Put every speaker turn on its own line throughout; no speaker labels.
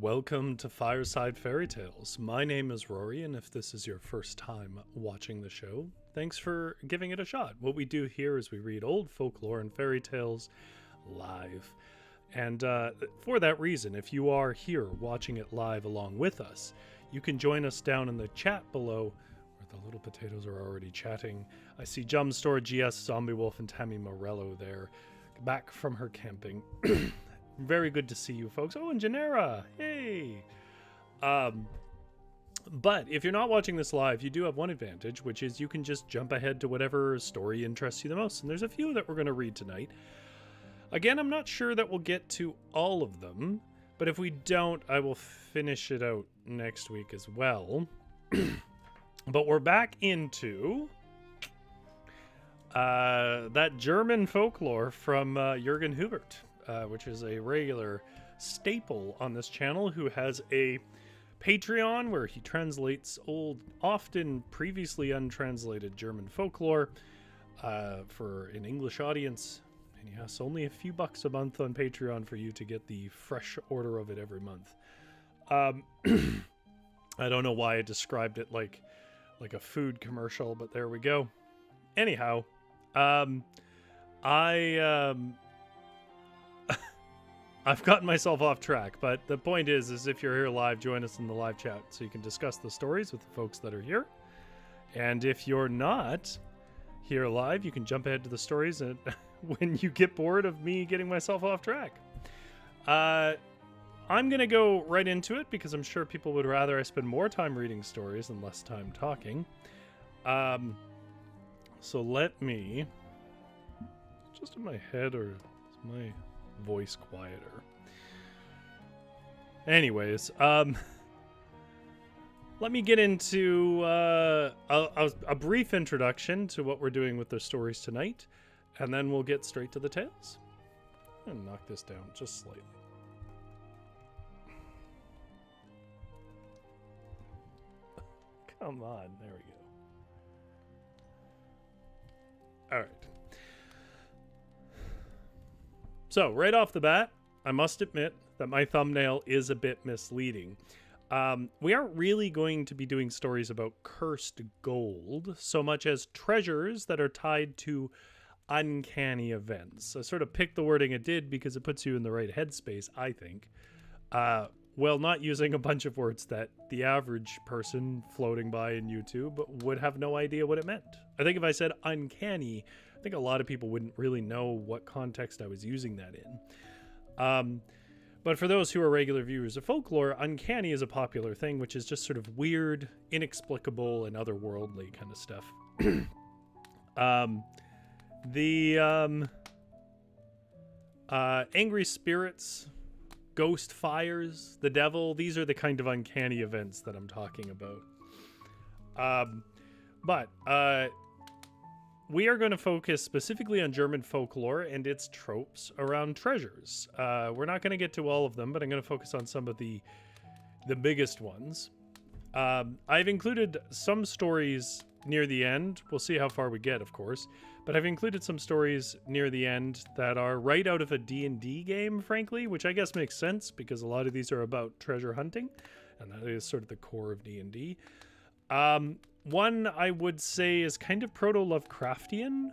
welcome to Fireside Fairytales. My name is Rory, and if this is your first time watching the show, thanks for giving it a shot. What we do here is we read old folklore and fairy tales live. And for that reason, if you are here watching it live along with us, you can join us down in the chat below, where the little potatoes are already chatting. I see Jumstore, GS, Zombie Wolf, and Tammy Morello there, back from her camping. Very good to see you folks. Oh, and Janera, hey! But if you're not watching this live, you do have one advantage, which is you can just jump ahead to whatever story interests you the most. And there's a few that we're going to read tonight. Again, I'm not sure that we'll get to all of them, but if we don't, I will finish it out next week as well. But we're back into that German folklore from Jürgen Hubert, which is a regular staple on this channel, who has a Patreon where he translates old, often previously untranslated German folklore for an English audience. And yes, only a few bucks a month on Patreon for you to get the fresh order of it every month. I don't know why I described it like a food commercial, but there we go. Anyhow, I've gotten myself off track, but the point is if you're here live, join us in the live chat so you can discuss the stories with the folks that are here. And if you're not here live, you can jump ahead to the stories and when you get bored of me getting myself off track. I'm going to go right into it because I'm sure people would rather I spend more time reading stories and less time talking. So let me... Just in my head, or is my voice quieter? Anyways, let me get into a brief introduction to what we're doing with the stories tonight, and then we'll get straight to the tales. I'm going to knock this down just slightly. Come on, there we go. All right. So, right off the bat, I must admit that my thumbnail is a bit misleading. We aren't really going to be doing stories about cursed gold so much as treasures that are tied to uncanny events. I sort of picked the wording it did because it puts you in the right headspace, I think. Well, not using a bunch of words that the average person floating by in YouTube would have no idea what it meant. I think if I said uncanny, I think a lot of people wouldn't really know what context I was using that in. But for those who are regular viewers of folklore, uncanny is a popular thing, which is just sort of weird, inexplicable, and otherworldly kind of stuff. Angry spirits, ghost fires, the devil, these are the kind of uncanny events that I'm talking about. But we are going to focus specifically on German folklore and its tropes around treasures. We're not going to get to all of them, but I'm going to focus on some of the biggest ones. I've included some stories near the end. We'll see how far we get, of course. But I've included some stories near the end that are right out of a D&D game, frankly, which I guess makes sense because a lot of these are about treasure hunting, and that is sort of the core of D&D. One I would say is kind of proto-Lovecraftian.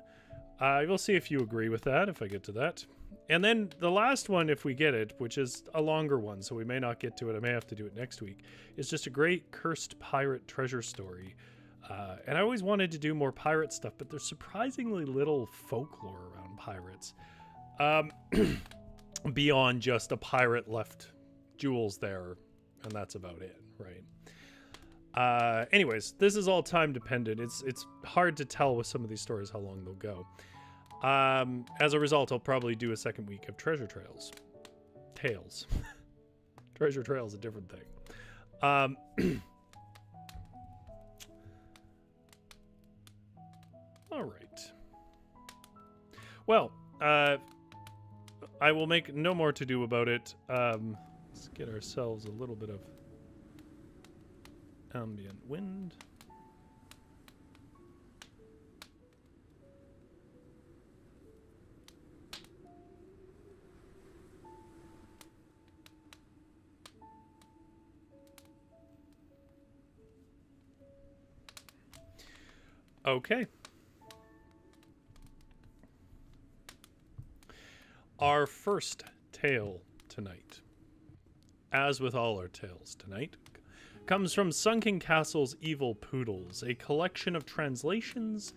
We'll see if you agree with that, if I get to that. And then the last one, if we get it, which is a longer one, so we may not get to it, I may have to do it next week, is just a great cursed pirate treasure story. And I always wanted to do more pirate stuff, but there's surprisingly little folklore around pirates. Beyond just a pirate left jewels there, and that's about it, right? Anyways, this is all time dependent. It's hard to tell with some of these stories how long they'll go. As a result, I'll probably do a second week of treasure trails. Tales. Treasure trail's a different thing. All right. Well, I will make no more to do about it. Let's get ourselves a little bit of ambient wind. Okay. Our first tale tonight, as with all our tales tonight, comes from Sunken Castle's Evil Poodles, a collection of translations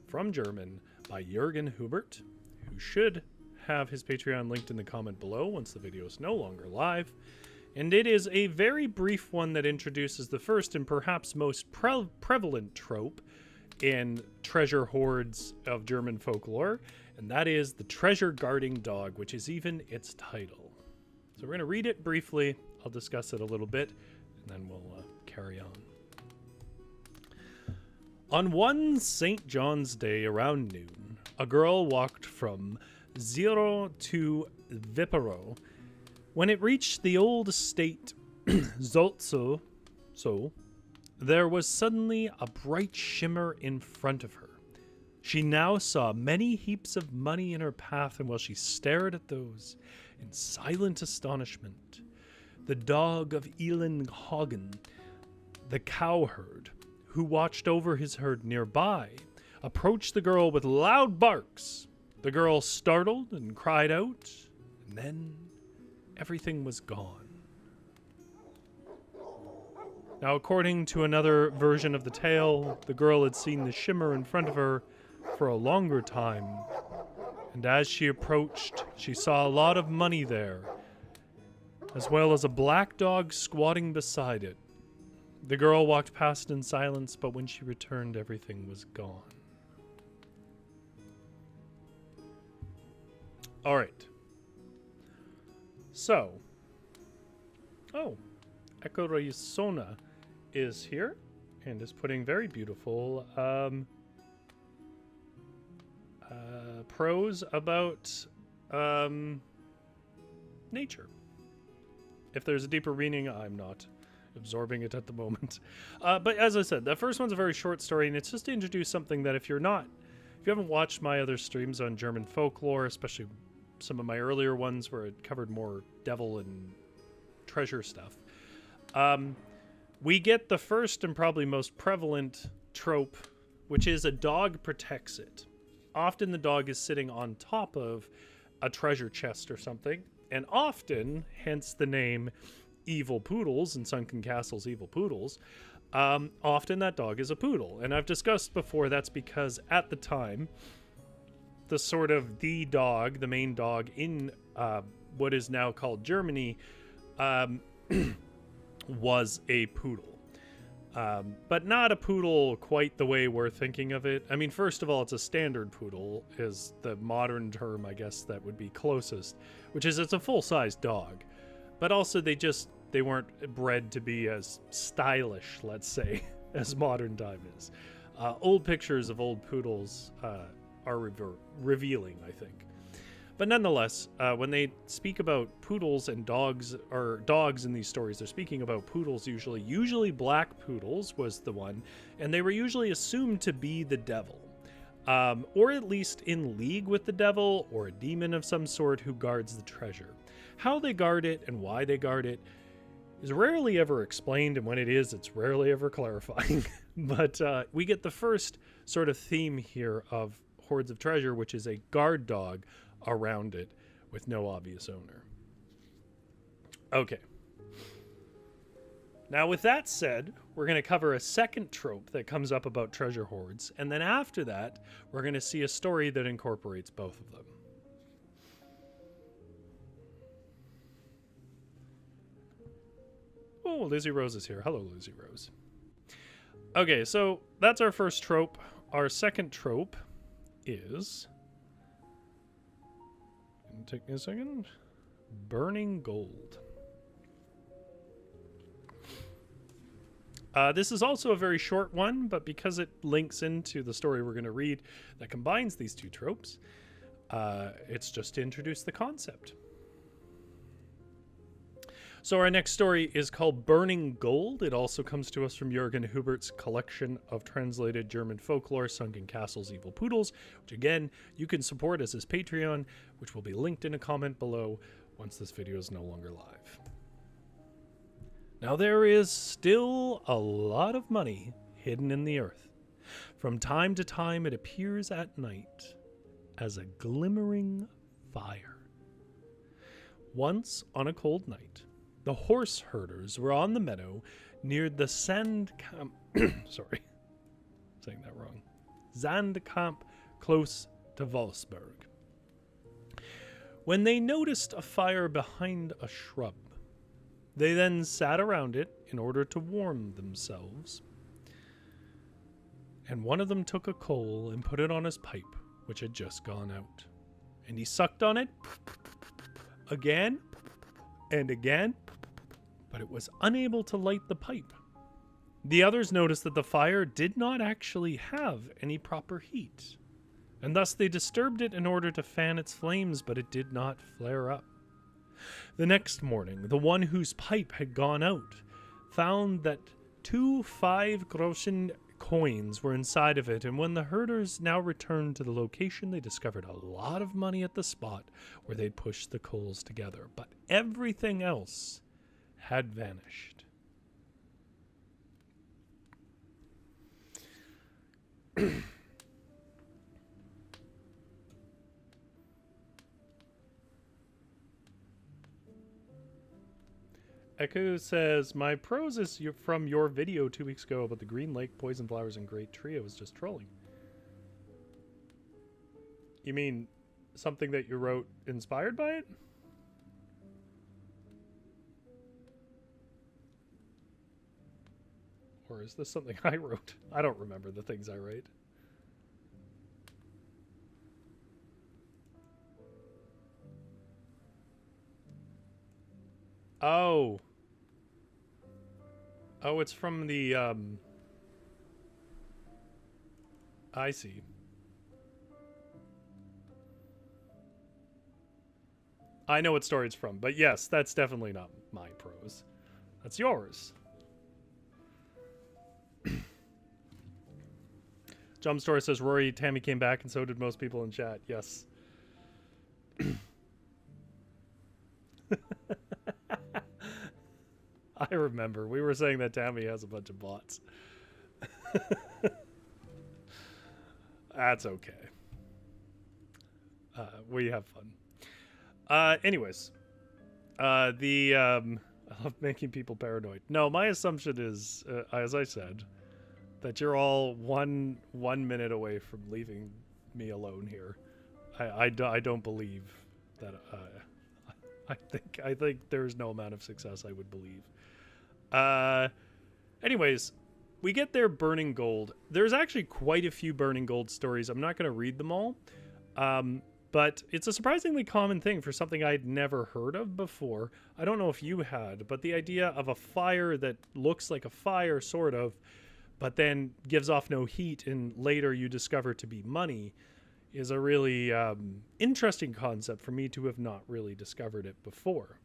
from German by Jürgen Hubert, who should have his Patreon linked in the comment below once the video is no longer live. And it is a very brief one that introduces the first and perhaps most prevalent trope in treasure hoards of German folklore, and that is the treasure guarding dog, which is even its title. So we're going to read it briefly. I'll discuss it a little bit, and then we'll carry on. On one St. John's Day around noon, a girl walked from Zero to Vipero. When it reached the old estate Zolzo, there was suddenly a bright shimmer in front of her. She now saw many heaps of money in her path, and while she stared at those in silent astonishment, the dog of Elin Hagen, the cowherd, who watched over his herd nearby, approached the girl with loud barks. The girl startled and cried out, and then everything was gone. Now, according to another version of the tale, the girl had seen the shimmer in front of her for a longer time, and as she approached, she saw a lot of money there, as well as a black dog squatting beside it. The girl walked past in silence, but when she returned, everything was gone. All right. So, Echo Raisona is here and is putting very beautiful prose about nature. If there's a deeper meaning, I'm not absorbing it at the moment. But as I said, the first one's a very short story, and it's just to introduce something that if you haven't watched my other streams on German folklore, especially some of my earlier ones where it covered more devil and treasure stuff, we get the first and probably most prevalent trope, which is a dog protects it. Often the dog is sitting on top of a treasure chest or something, and often, hence the name Evil Poodles and Sunken Castle's Evil Poodles, often that dog is a poodle. And I've discussed before that's because at the time, the main dog in what is now called Germany, was a poodle. But not a poodle quite the way we're thinking of it. I mean, first of all, it's a standard poodle is the modern term, I guess, that would be closest, which is it's a full-size dog. But also they weren't bred to be as stylish, let's say, as modern time is. Old pictures of old poodles are revealing, I think. But nonetheless, when they speak about poodles and dogs, or dogs in these stories, they're speaking about poodles usually. Usually black poodles was the one, and they were usually assumed to be the devil. Or at least in league with the devil, or a demon of some sort who guards the treasure. How they guard it and why they guard it is rarely ever explained, and when it is, it's rarely ever clarifying. But we get the first sort of theme here of Hoards of Treasure, which is a guard dog around it with no obvious owner. Okay. Now, with that said, we're going to cover a second trope that comes up about treasure hoards, and then after that, we're going to see a story that incorporates both of them. Oh, Lizzie Rose is here. Hello, Lizzie Rose. Okay, so that's our first trope. Our second trope is... Take me a second. Burning gold. This is also a very short one, but because it links into the story we're going to read that combines these two tropes, it's just to introduce the concept. So our next story is called Burning Gold. It also comes to us from Jürgen Hubert's collection of translated German folklore, Sunken Castle's Evil Poodles, which again, you can support as his Patreon, which will be linked in a comment below once this video is no longer live. Now there is still a lot of money hidden in the earth. From time to time, it appears at night as a glimmering fire. Once, on a cold night, the horse herders were on the meadow near the Sandkamp. Sorry, saying that wrong. Zandkamp, close to Wolfsburg, when they noticed a fire behind a shrub. They then sat around it in order to warm themselves. And one of them took a coal and put it on his pipe, which had just gone out. And he sucked on it again and again, but it was unable to light the pipe. The others noticed that the fire did not actually have any proper heat, and thus they disturbed it in order to fan its flames, but it did not flare up. The next morning, the one whose pipe had gone out found that 2 5-groschen coins were inside of it, and when the herders now returned to the location, they discovered a lot of money at the spot where they'd pushed the coals together, but everything else had vanished. Echo says, my prose is from your video 2 weeks ago about the Green Lake, Poison Flowers, and Great Tree. I was just trolling. You mean something that you wrote inspired by it? Or is this something I wrote? I don't remember the things I write. Oh. Oh, it's from the, I see. I know what story it's from, but yes, that's definitely not my prose. That's yours. Jump Story says, Rory, Tammy came back and so did most people in chat. Yes. I remember. We were saying that Tammy has a bunch of bots. That's okay. We have fun. Anyways. I love making people paranoid. No, my assumption is, as I said, that you're all one minute away from leaving me alone here. I don't believe that. I think there's no amount of success I would believe. Anyways, we get there burning gold. There's actually quite a few burning gold stories. I'm not going to read them all. But it's a surprisingly common thing for something I'd never heard of before. I don't know if you had, but the idea of a fire that looks like a fire, sort of, but then gives off no heat and later you discover to be money is a really interesting concept for me to have not really discovered it before.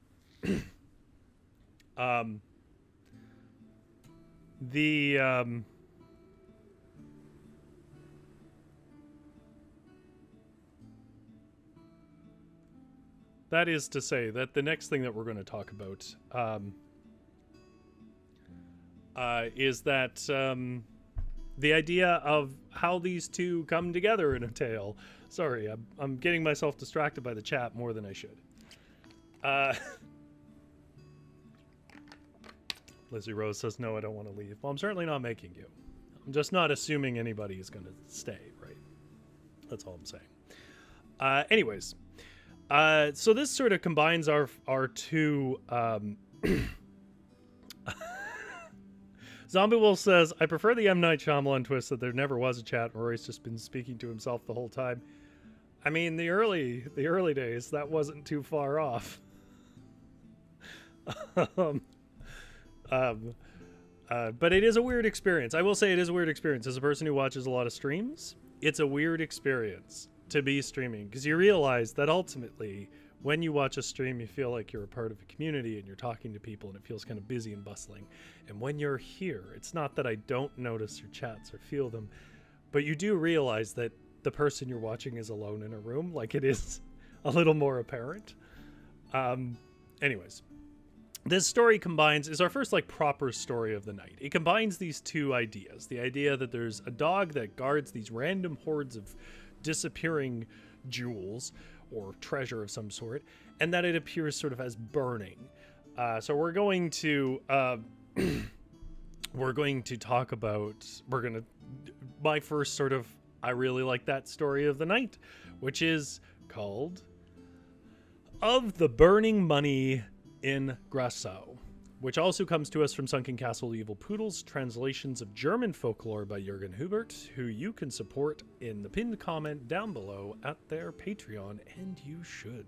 That is to say that the next thing that we're going to talk about is that the idea of how these two come together in a tale. Sorry, I'm getting myself distracted by the chat more than I should. Lizzie Rose says, no, I don't want to leave. Well, I'm certainly not making you. I'm just not assuming anybody is going to stay, right? That's all I'm saying. Anyways. So this sort of combines our two. Zombie Wolf says, I prefer the M. Night Shyamalan twist that there never was a chat and Rory's just been speaking to himself the whole time. I mean, the early days, that wasn't too far off. But it is a weird experience. I will say it is a weird experience. As a person who watches a lot of streams, it's a weird experience to be streaming, because you realize that ultimately when you watch a stream you feel like you're a part of a community and you're talking to people and it feels kind of busy and bustling. And when you're here, it's not that I don't notice your chats or feel them, but you do realize that the person you're watching is alone in a room. Like, it is a little more apparent. Anyways, this story is our first like proper story of the night. It combines these two ideas. The idea that there's a dog that guards these random hordes of disappearing jewels or treasure of some sort, and that it appears sort of as burning. So we're going to talk about, my first sort of, I really like that story of the night, which is called Of the Burning Money in Grassau, which also comes to us from Sunken Castle Evil Poodles, translations of German folklore by Jürgen Hubert, who you can support in the pinned comment down below at their Patreon, and you should.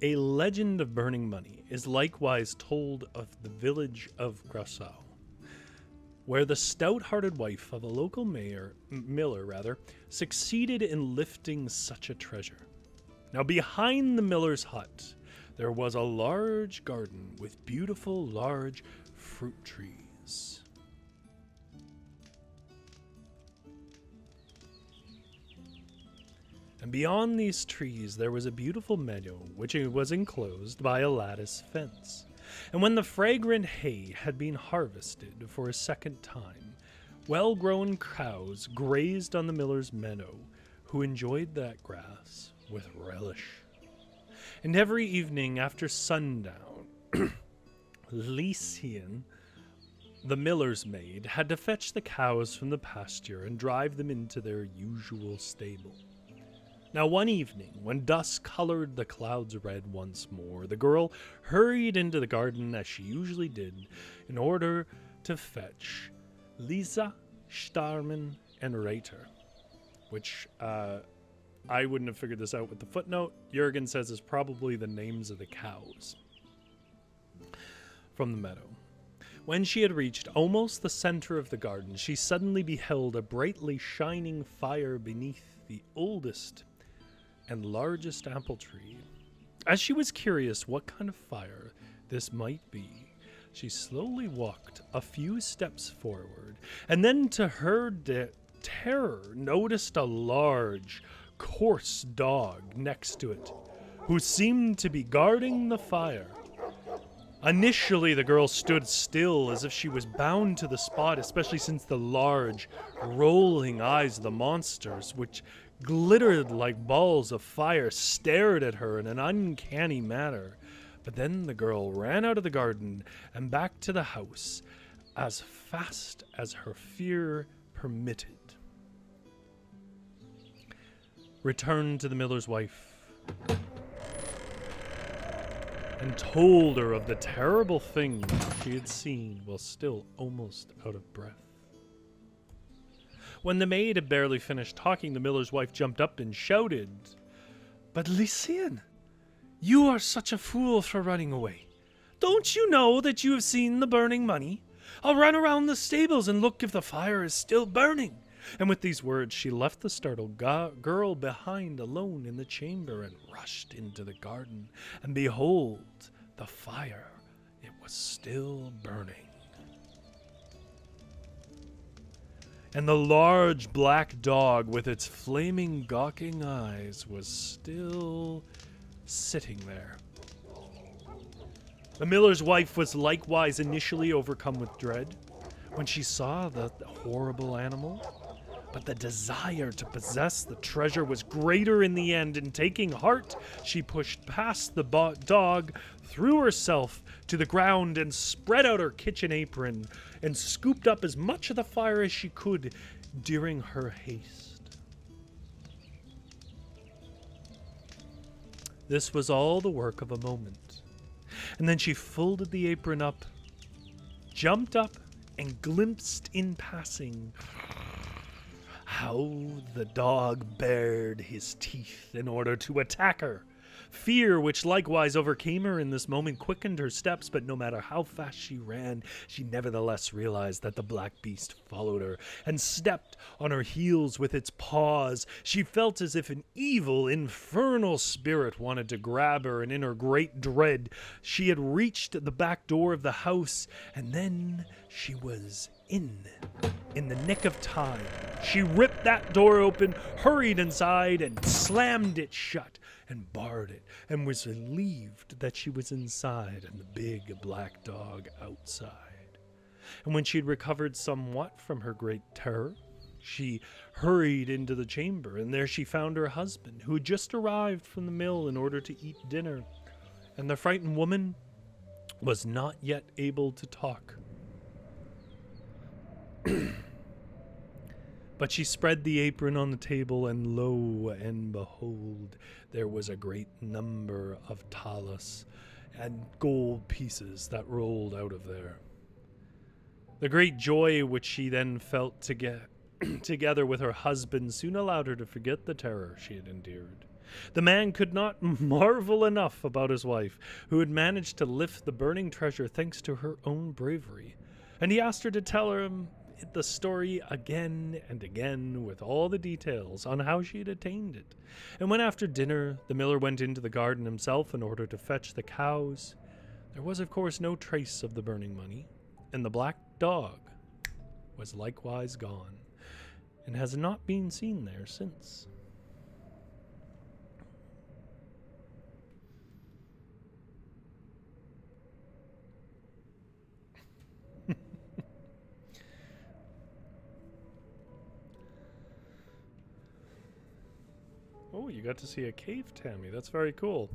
A legend of burning money is likewise told of the village of Grassau, where the stout-hearted wife of a local miller succeeded in lifting such a treasure. Now, behind the miller's hut, there was a large garden with beautiful large fruit trees. And beyond these trees, there was a beautiful meadow, which was enclosed by a lattice fence. And when the fragrant hay had been harvested for a second time, well-grown cows grazed on the miller's meadow, who enjoyed that grass with relish. And every evening after sundown, Lycian, the miller's maid, had to fetch the cows from the pasture and drive them into their usual stable. Now one evening, when dusk colored the clouds red once more, the girl hurried into the garden as she usually did in order to fetch Lisa, Starman, and Reiter, which I wouldn't have figured this out with the footnote. Jürgen says is probably the names of the cows from the meadow. When she had reached almost the center of the garden, she suddenly beheld a brightly shining fire beneath the oldest and largest apple tree. As she was curious what kind of fire this might be, she slowly walked a few steps forward, and then to her terror noticed a large, coarse dog next to it, who seemed to be guarding the fire. Initially, the girl stood still as if she was bound to the spot, especially since the large, rolling eyes of the monsters, which glittered like balls of fire, stared at her in an uncanny manner. But then the girl ran out of the garden and back to the house as fast as her fear permitted. Returned to the miller's wife and told her of the terrible thing she had seen while still almost out of breath. When the maid had barely finished talking, the miller's wife jumped up and shouted, "But Lycian, you are such a fool for running away. Don't you know that you have seen the burning money? I'll run around the stables and look if the fire is still burning." And with these words, she left the startled girl behind alone in the chamber and rushed into the garden. And behold, the fire, it was still burning. And the large black dog with its flaming, gawking eyes was still sitting there. The miller's wife was likewise initially overcome with dread when she saw the horrible animal, but the desire to possess the treasure was greater in the end, and taking heart, she pushed past the dog, threw herself to the ground, and spread out her kitchen apron, and scooped up as much of the fire as she could during her haste. This was all the work of a moment, and then she folded the apron up, jumped up, and glimpsed in passing how the dog bared his teeth in order to attack her. Fear, which likewise overcame her in this moment, quickened her steps, but no matter how fast she ran, she nevertheless realized that the black beast followed her and stepped on her heels with its paws. She felt as if an evil, infernal spirit wanted to grab her, and in her great dread, she had reached the back door of the house, and then she was in in the nick of time, she ripped that door open, hurried inside, and slammed it shut and barred it, and was relieved that she was inside and the big black dog outside. And when she'd recovered somewhat from her great terror, she hurried into the chamber, and there she found her husband, who had just arrived from the mill in order to eat dinner. And the frightened woman was not yet able to talk. But she spread the apron on the table, and lo and behold, there was a great number of thalers and gold pieces that rolled out of there. The great joy which she then felt together with her husband soon allowed her to forget the terror she had endured. The man could not marvel enough about his wife, who had managed to lift the burning treasure thanks to her own bravery, and he asked her to tell him the story again and again with all the details on how she had attained it. And when after dinner the miller went into the garden himself in order to fetch the cows, there was of course no trace of the burning money, and the black dog was likewise gone, and has not been seen there since. Oh, you got to see a cave, Tammy. That's very cool.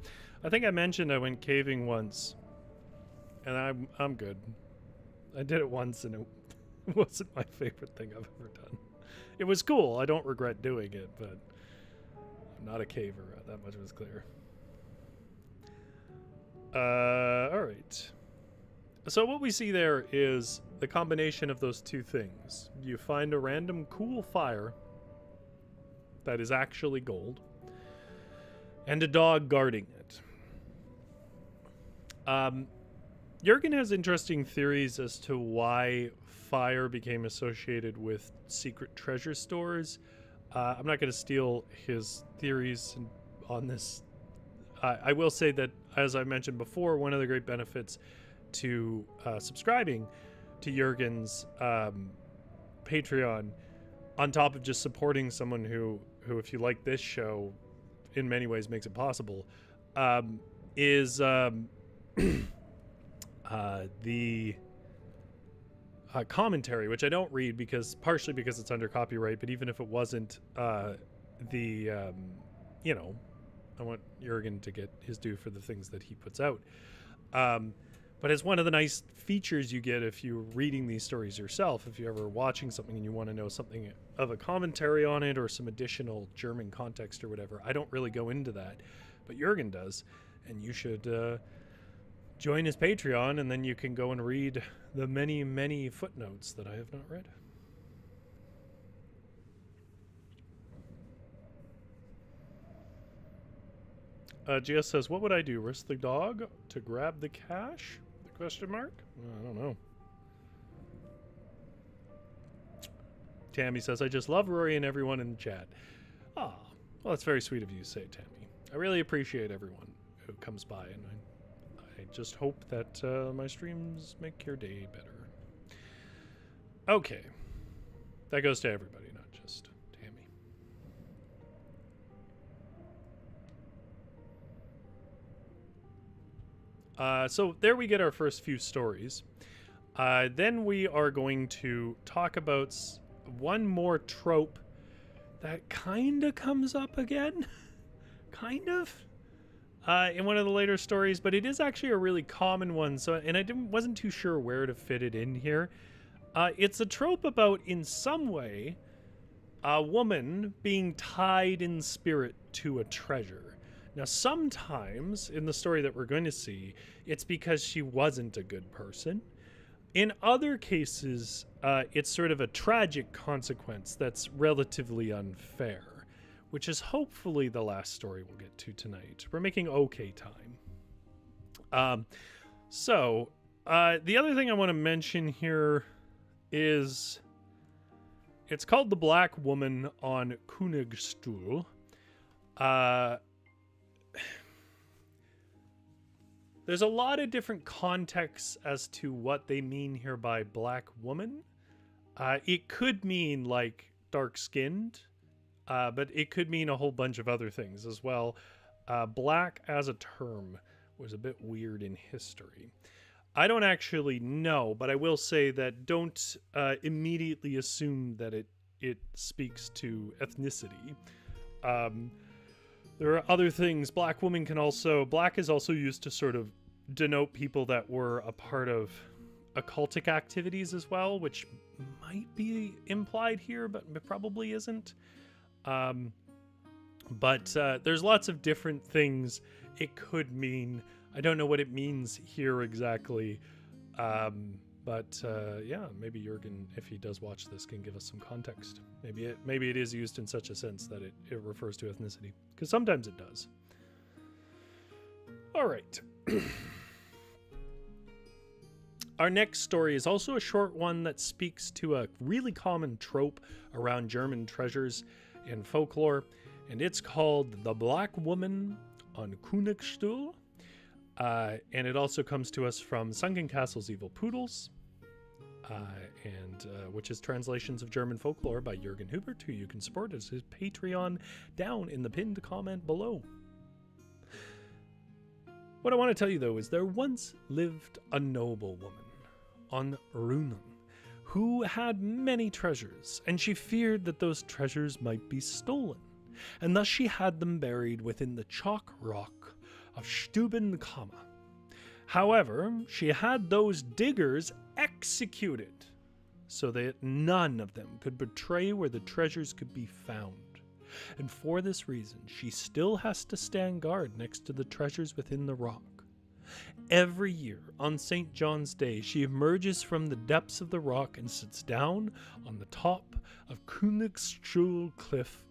I think I mentioned I went caving once, and I'm good. I did it once, and it wasn't my favorite thing I've ever done. It was cool. I don't regret doing it, but I'm not a caver. That much was clear. All right. So what we see there is the combination of those two things. You find a random cool fire that is actually gold, and a dog guarding it. Jurgen has interesting theories as to why fire became associated with secret treasure stores. I'm not going to steal his theories on this. I will say that, as I mentioned before, one of the great benefits to subscribing to Jurgen's Patreon, on top of just supporting someone who, if you like this show, in many ways makes it possible, is the commentary, which I don't read partially because it's under copyright, but even if it wasn't, I want Jurgen to get his due for the things that he puts out. But it's one of the nice features you get if you're reading these stories yourself. If you're ever watching something and you want to know something of a commentary on it or some additional German context or whatever, I don't really go into that, but Jurgen does, and you should join his Patreon, and then you can go and read the many, many footnotes that I have not read. GS says, what would I do? Risk the dog to grab the cash? Question mark? I don't know. Tammy says, I just love Rory and everyone in the chat. Ah, well, that's very sweet of you to say, Tammy. I really appreciate everyone who comes by, and I just hope that my streams make your day better. Okay. That goes to everybody, not just Tammy. So there we get our first few stories. Then we are going to talk about one more trope that kind of comes up again. Kind of. In one of the later stories, but it is actually a really common one. And I wasn't too sure where to fit it in here. It's a trope about, in some way, a woman being tied in spirit to a treasure. Now, sometimes in the story that we're going to see, it's because she wasn't a good person. In other cases, it's sort of a tragic consequence that's relatively unfair, which is hopefully the last story we'll get to tonight. We're making okay time. The other thing I want to mention here is it's called The Black Woman on Königsstuhl. There's a lot of different contexts as to what they mean here by black woman. It could mean like dark-skinned, but it could mean a whole bunch of other things as well. Black as a term was a bit weird in history. I don't actually know, but I will say that don't immediately assume that it speaks to ethnicity. There are other things. Black is also used to sort of denote people that were a part of occultic activities as well, which might be implied here, but probably isn't. But there's lots of different things it could mean. I don't know what it means here exactly. But maybe Jürgen, if he does watch this, can give us some context. Maybe it is used in such a sense that it refers to ethnicity, because sometimes it does. All right. Our next story is also a short one that speaks to a really common trope around German treasures in folklore, and it's called The Black Woman on Königsstuhl. And it also comes to us from Sunken Castle's Evil Poodles, which is translations of German folklore by Jürgen Hubert, who you can support as his Patreon down in the pinned comment below. What I want to tell you, though, is there once lived a noble woman on Runen who had many treasures, and she feared that those treasures might be stolen, and thus she had them buried within the chalk rock of Stubbenkammer. However, she had those diggers executed so that none of them could betray where the treasures could be found. And for this reason, she still has to stand guard next to the treasures within the rock. Every year, on St. John's Day, she emerges from the depths of the rock and sits down on the top of Königsstuhl cliff,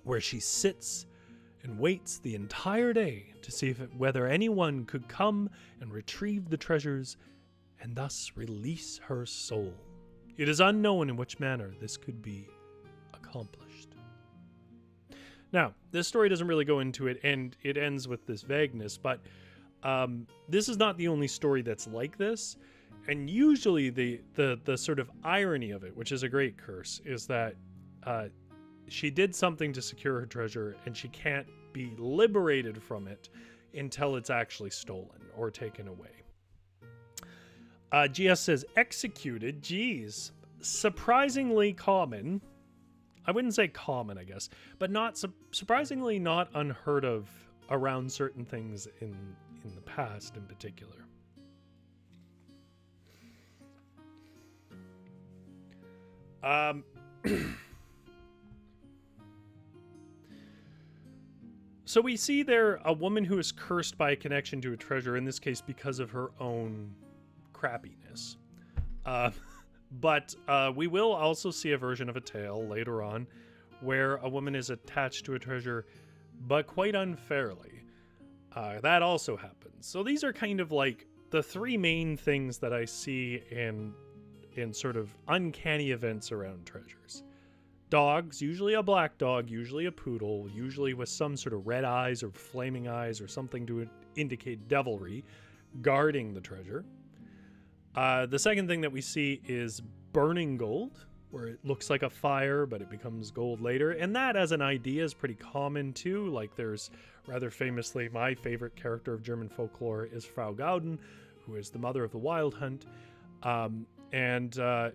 where she sits and waits the entire day to see whether anyone could come and retrieve the treasures and thus release her soul. It is unknown in which manner this could be accomplished. Now, this story doesn't really go into it, and it ends with this vagueness, but this is not the only story that's like this. And usually the sort of irony of it, which is a great curse, is that she did something to secure her treasure, and she can't be liberated from it until it's actually stolen or taken away. GS says, executed, geez, surprisingly common. I wouldn't say common, I guess, but not surprisingly not unheard of around certain things in the past in particular. So we see there a woman who is cursed by a connection to a treasure, in this case because of her own crappiness. But we will also see a version of a tale later on where a woman is attached to a treasure, but quite unfairly. That also happens. So these are kind of like the three main things that I see in sort of uncanny events around treasures. Dogs, usually a black dog, usually a poodle, usually with some sort of red eyes or flaming eyes or something to indicate devilry, guarding the treasure. The second thing that we see is burning gold, where it looks like a fire, but it becomes gold later. And that as an idea is pretty common too. Like there's rather famously, my favorite character of German folklore is Frau Gauden, who is the mother of the Wild Hunt.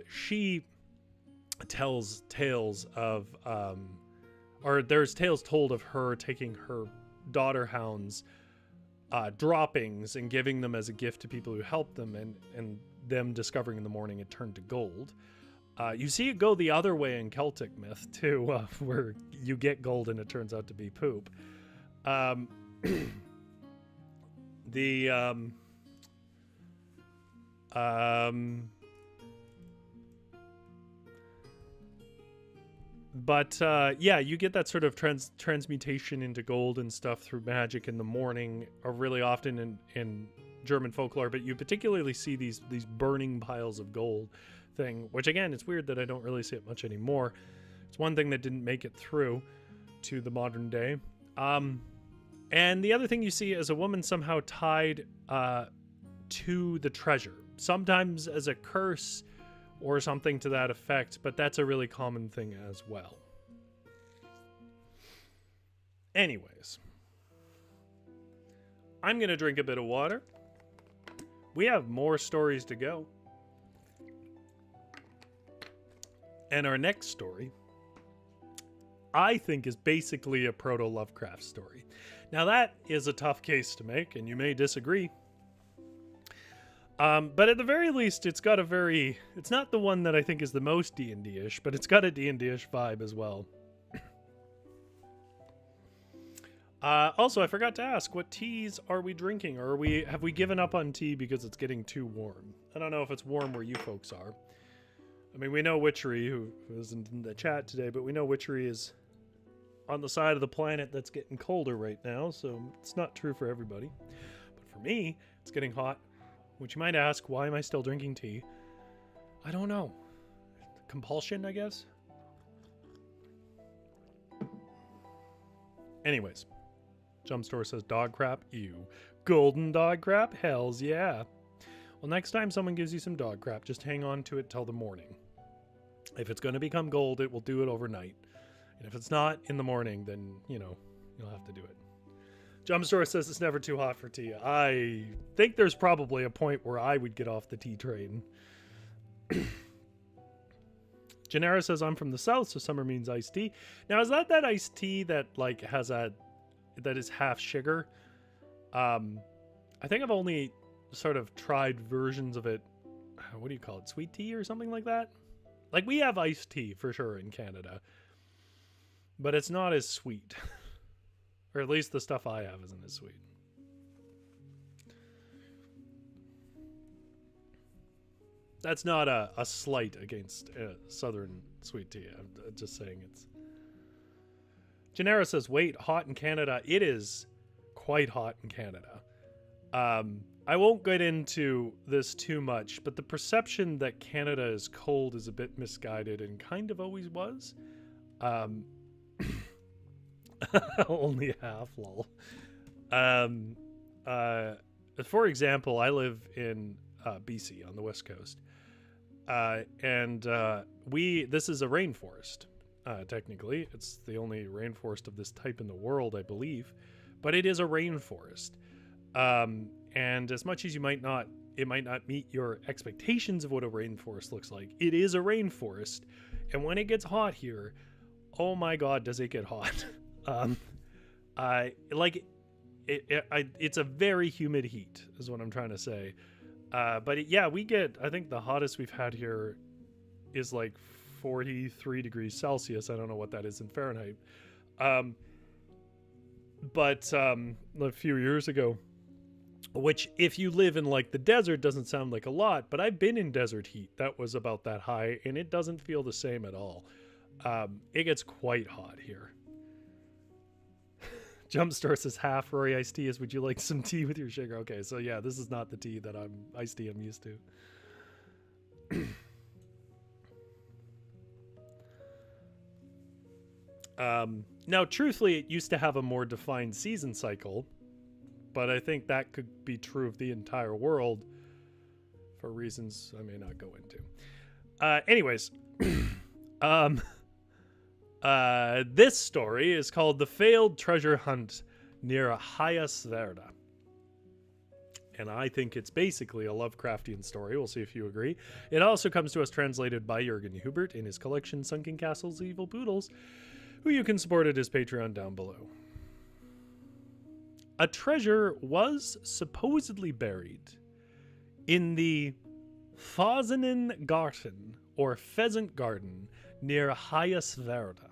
She tells tales of, or there's tales told of her taking her daughter hounds droppings and giving them as a gift to people who helped them, and them discovering in the morning it turned to gold. You see it go the other way in Celtic myth too, where you get gold and it turns out to be poop. You get that sort of transmutation into gold and stuff through magic in the morning, or really often in German folklore, but you particularly see these burning piles of gold thing, which again, it's weird that I don't really see it much anymore. It's one thing that didn't make it through to the modern day. And the other thing you see is a woman somehow tied to the treasure, sometimes as a curse or something to that effect, but that's a really common thing as well. Anyways, I'm going to drink a bit of water. We have more stories to go. And our next story, I think, is basically a proto-Lovecraft story. Now, that is a tough case to make, and you may disagree. But at the very least, it's got a very... It's not the one that I think is the most D&D-ish, but it's got a D&D-ish vibe as well. Also, I forgot to ask, what teas are we drinking? Or have we given up on tea because it's getting too warm? I don't know if it's warm where you folks are. I mean, we know Witchery, who isn't in the chat today, but we know Witchery is on the side of the planet that's getting colder right now, so it's not true for everybody. But for me, it's getting hot, which you might ask, why am I still drinking tea? I don't know. Compulsion, I guess? Anyways, Jumpstore says dog crap, ew. Golden dog crap? Hells yeah. Well, next time someone gives you some dog crap, just hang on to it till the morning. If it's going to become gold, it will do it overnight. And if it's not in the morning, then, you know, you'll have to do it. Jumpstore says it's never too hot for tea. I think there's probably a point where I would get off the tea train. Genera says I'm from the south, so summer means iced tea. Now, is that iced tea that like has that is half sugar? I think I've only sort of tried versions of it. What do you call it? Sweet tea or something like that? Like, we have iced tea for sure in Canada, but it's not as sweet. Or at least the stuff I have isn't as sweet. That's not a slight against southern sweet tea. I'm just saying it's... Genera says, wait, hot in Canada. It is quite hot in Canada. I won't get into this too much, but the perception that Canada is cold is a bit misguided and kind of always was. Only half, lol. For example, I live in BC on the west coast. This is a rainforest. Technically, it's the only rainforest of this type in the world, I believe, but it is a rainforest. And as much as it might not meet your expectations of what a rainforest looks like, it is a rainforest. And when it gets hot here, oh my God, does it get hot? It's a very humid heat is what I'm trying to say. We get, I think the hottest we've had here is like 43 degrees Celsius. I don't know what that is in Fahrenheit. But a few years ago, which if you live in like the desert doesn't sound like a lot, but I've been in desert heat that was about that high and it doesn't feel the same at all. It gets quite hot here. Jumpstart says half Rory iced tea is, would you like some tea with your sugar? Okay, so yeah, this is not the tea that iced tea I'm used to. Now, truthfully, it used to have a more defined season cycle, but I think that could be true of the entire world for reasons I may not go into. Anyways, this story is called The Failed Treasure Hunt near Hoyerswerda. And I think it's basically a Lovecraftian story. We'll see if you agree. It also comes to us translated by Jürgen Hubert in his collection Sunken Castles, Evil Poodles, who you can support at his Patreon down below. A treasure was supposedly buried in the Fasenengarten, or Pheasant Garden, near Hoyerswerda.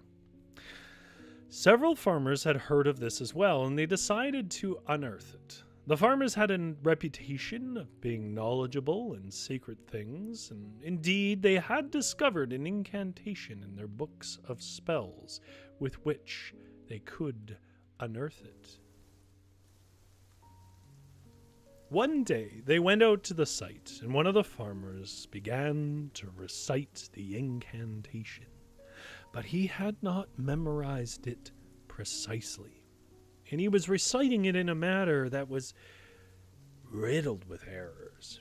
Several farmers had heard of this as well, and they decided to unearth it. The farmers had a reputation of being knowledgeable in sacred things, and indeed they had discovered an incantation in their books of spells with which they could unearth it. One day they went out to the site, and one of the farmers began to recite the incantation, but he had not memorized it precisely, and he was reciting it in a manner that was riddled with errors.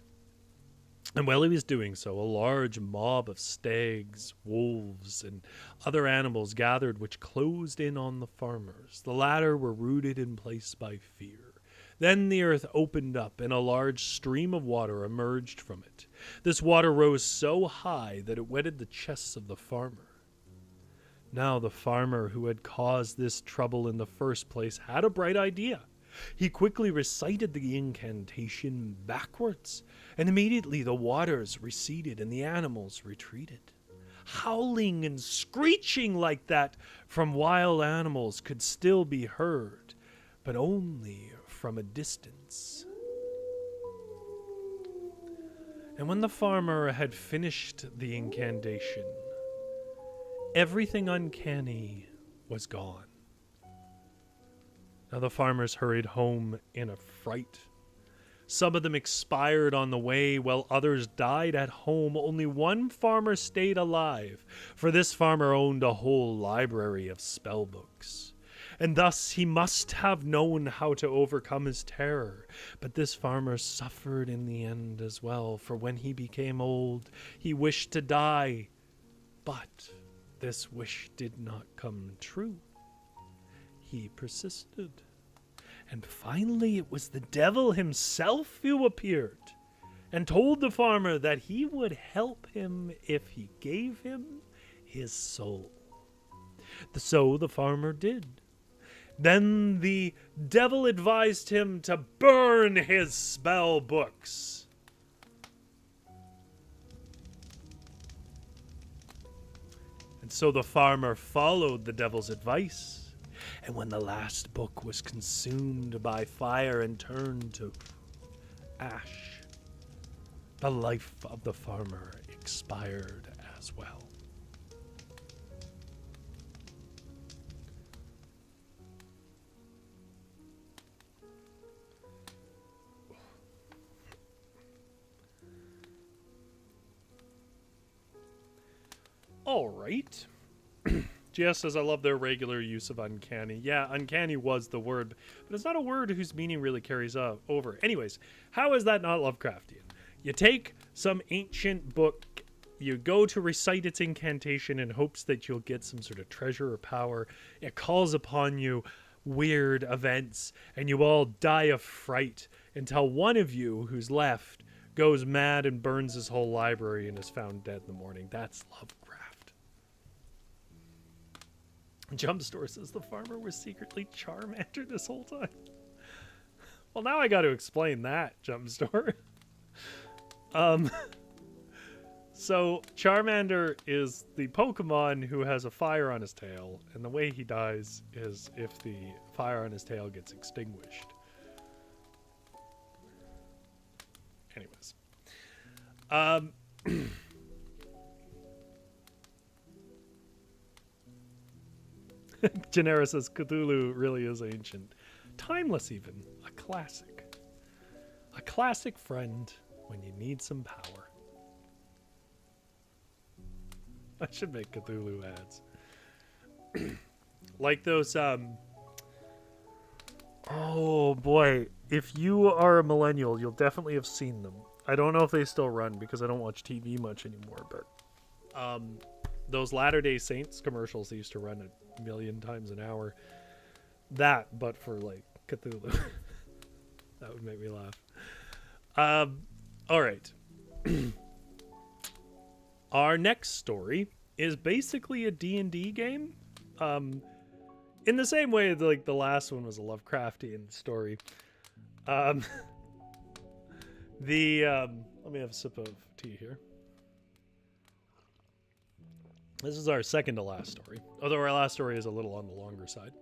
And while he was doing so, a large mob of stags, wolves, and other animals gathered, which closed in on the farmers. The latter were rooted in place by fear. Then the earth opened up, and a large stream of water emerged from it. This water rose so high that it wetted the chests of the farmer. Now the farmer who had caused this trouble in the first place had a bright idea. He quickly recited the incantation backwards, and immediately the waters receded and the animals retreated. Howling and screeching like that from wild animals could still be heard, but only from a distance. And when the farmer had finished the incantation, everything uncanny was gone. Now the farmers hurried home in a fright. Some of them expired on the way, while others died at home. Only one farmer stayed alive, for this farmer owned a whole library of spell books. And thus he must have known how to overcome his terror. But this farmer suffered in the end as well, for when he became old, he wished to die. But this wish did not come true. He persisted. And finally it was the devil himself who appeared and told the farmer that he would help him if he gave him his soul. So the farmer did. Then the devil advised him to burn his spell books. And so the farmer followed the devil's advice. And when the last book was consumed by fire and turned to ash, the life of the farmer expired as well. All right. Jess says, I love their regular use of uncanny. Yeah, uncanny was the word, but it's not a word whose meaning really carries over. Anyways, how is that not Lovecraftian? You take some ancient book, you go to recite its incantation in hopes that you'll get some sort of treasure or power. It calls upon you weird events, and you all die of fright until one of you who's left goes mad and burns his whole library and is found dead in the morning. That's Lovecraft. Jumpstore says the farmer was secretly Charmander this whole time. Well, now I got to explain that, Jumpstore. So Charmander is the Pokemon who has a fire on his tail, and the way he dies is if the fire on his tail gets extinguished. Anyways. Genera says Cthulhu really is ancient. Timeless even. A classic. A classic friend when you need some power. I should make Cthulhu ads. Like those, oh boy. If you are a millennial, you'll definitely have seen them. I don't know if they still run because I don't watch TV much anymore, but those Latter-day Saints commercials they used to run a million times an hour. That, but for like Cthulhu. That would make me laugh. All right. Our next story is basically a D&D game. In the same way like the last one was a Lovecraftian story. Let me have a sip of tea here. This is our second to last story, although our last story is a little on the longer side.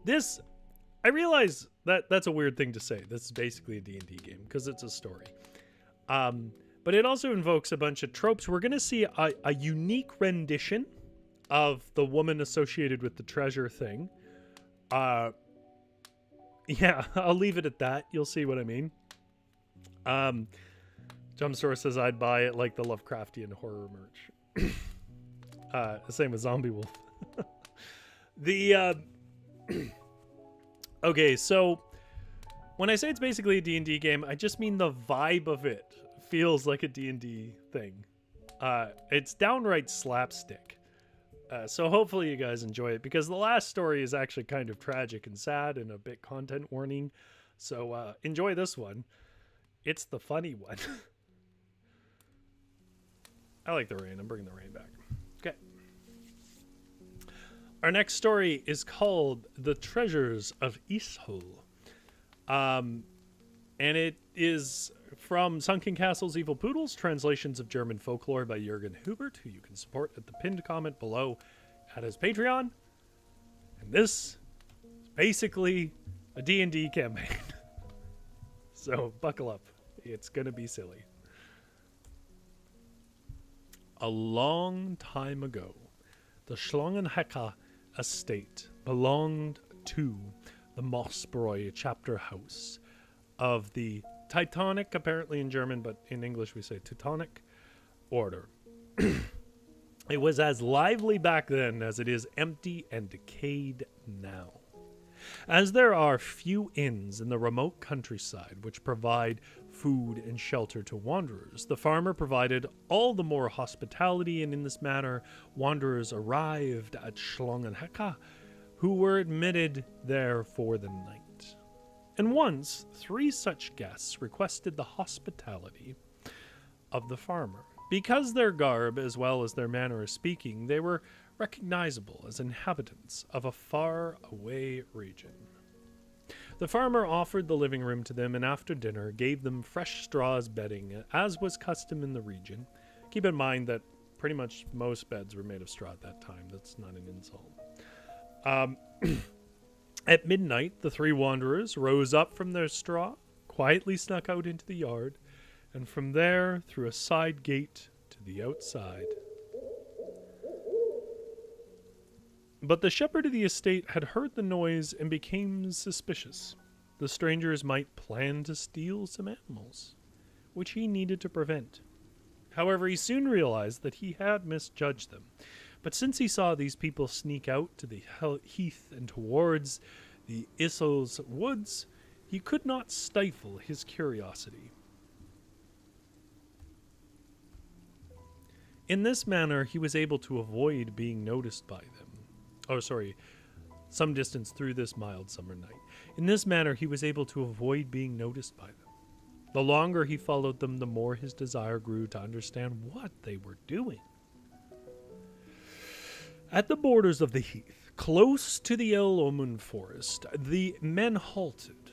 This, I realize that that's a weird thing to say. This is basically a D&D game because it's a story. But it also invokes a bunch of tropes. We're going to see a unique rendition of the woman associated with the treasure thing. Yeah, I'll leave it at that. You'll see what I mean. Jumpstore says I'd buy it like the Lovecraftian horror merch. Same with Zombie Wolf. Okay, so When I say it's basically a D&D game, I just mean the vibe of it feels like a D&D thing. It's downright slapstick. So hopefully you guys enjoy it, because the last story is actually kind of tragic and sad and a bit content warning. So enjoy this one. It's the funny one. I like the rain. I'm bringing the rain back. Okay. Our next story is called The Treasures of Isholz. And it is from Sunken Castles, Evil Poodles, translations of German folklore by Jürgen Hubert, who you can support at the pinned comment below at his Patreon. And this is basically a D&D campaign. So buckle up. It's going to be silly. A long time ago, the Schlangenhecker estate belonged to the Mossbräu chapter house of the Teutonic, apparently in German, but in English we say Teutonic order. It was as lively back then as it is empty and decayed now. As there are few inns in the remote countryside which provide food and shelter to wanderers, the farmer provided all the more hospitality, and in this manner wanderers arrived at Schlangenhecker, who were admitted there for the night. And once 3 such guests requested the hospitality of the farmer. Because their garb, as well as their manner of speaking, they were recognizable as inhabitants of a far-away region. The farmer offered the living room to them, and after dinner gave them fresh straw as bedding, as was custom in the region. Keep in mind that pretty much most beds were made of straw at that time. That's not an insult. At midnight, the 3 wanderers rose up from their straw, quietly snuck out into the yard, and from there, through a side gate to the outside. But the shepherd of the estate had heard the noise and became suspicious. The strangers might plan to steal some animals, which he needed to prevent. However, he soon realized that he had misjudged them. But since he saw these people sneak out to the heath and towards the Isholz woods, he could not stifle his curiosity. In this manner, he was able to avoid being noticed by them. Some distance through this mild summer night. In this manner, he was able to avoid being noticed by them. The longer he followed them, the more his desire grew to understand what they were doing. At the borders of the heath, close to the ill-omened forest, the men halted,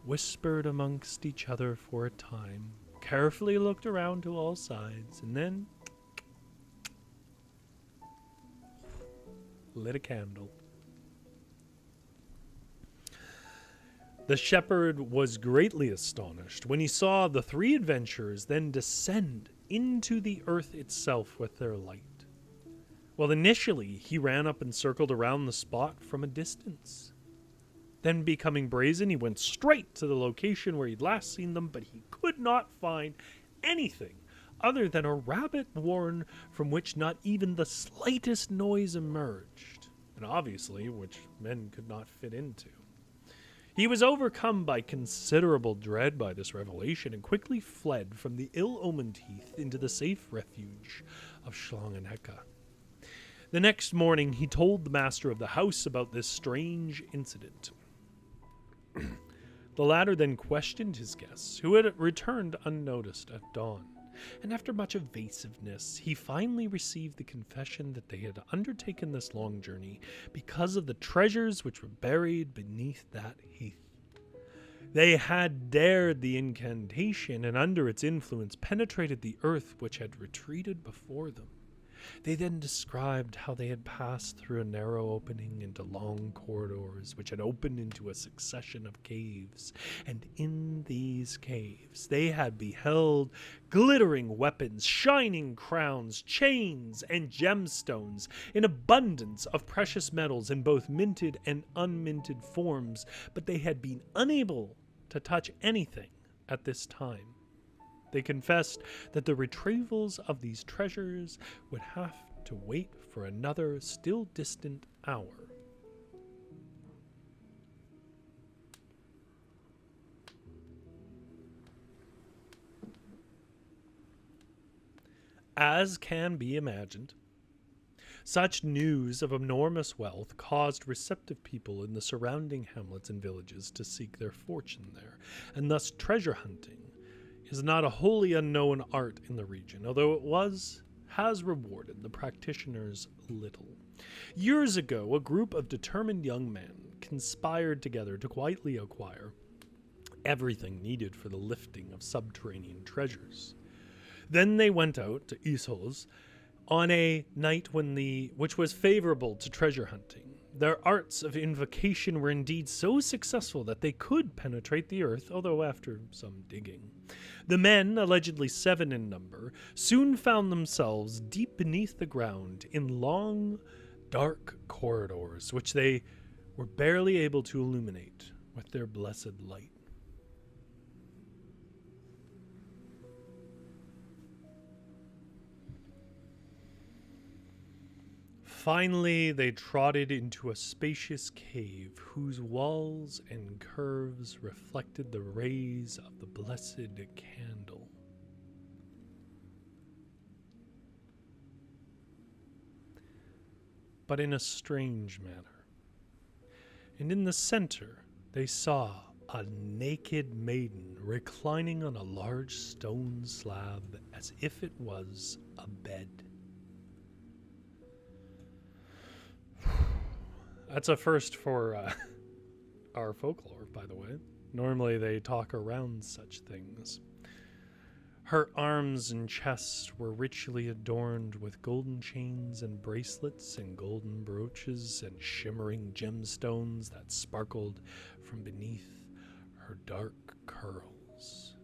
whispered amongst each other for a time, carefully looked around to all sides, and then lit a candle. The shepherd was greatly astonished when he saw the 3 adventurers then descend into the earth itself with their light. Well, initially, he ran up and circled around the spot from a distance. Then, becoming brazen, he went straight to the location where he'd last seen them, but he could not find anything other than a rabbit warren from which not even the slightest noise emerged, and obviously which men could not fit into. He was overcome by considerable dread by this revelation and quickly fled from the ill-omened heath into the safe refuge of Schlangenhecker. The next morning, he told the master of the house about this strange incident. The latter then questioned his guests, who had returned unnoticed at dawn, and after much evasiveness, he finally received the confession that they had undertaken this long journey because of the treasures which were buried beneath that heath. They had dared the incantation, and under its influence penetrated the earth which had retreated before them. They then described how they had passed through a narrow opening into long corridors which had opened into a succession of caves, and in these caves they had beheld glittering weapons, shining crowns, chains, and gemstones, in abundance of precious metals in both minted and unminted forms, but they had been unable to touch anything at this time. They confessed that the retrievals of these treasures would have to wait for another still distant hour. As can be imagined, such news of enormous wealth caused receptive people in the surrounding hamlets and villages to seek their fortune there, and thus treasure hunting is not a wholly unknown art in the region, although has rewarded the practitioners little. Years ago, a group of determined young men conspired together to quietly acquire everything needed for the lifting of subterranean treasures. Then they went out to Isholz on a night which was favorable to treasure hunting. Their arts of invocation were indeed so successful that they could penetrate the earth, although after some digging. The men, allegedly 7 in number, soon found themselves deep beneath the ground in long, dark corridors, which they were barely able to illuminate with their blessed light. Finally, they trotted into a spacious cave whose walls and curves reflected the rays of the blessed candle. But in a strange manner. And in the center, they saw a naked maiden reclining on a large stone slab as if it was a bed. That's a first for our folklore, by the way. Normally they talk around such things. Her arms and chest were richly adorned with golden chains and bracelets and golden brooches and shimmering gemstones that sparkled from beneath her dark curls.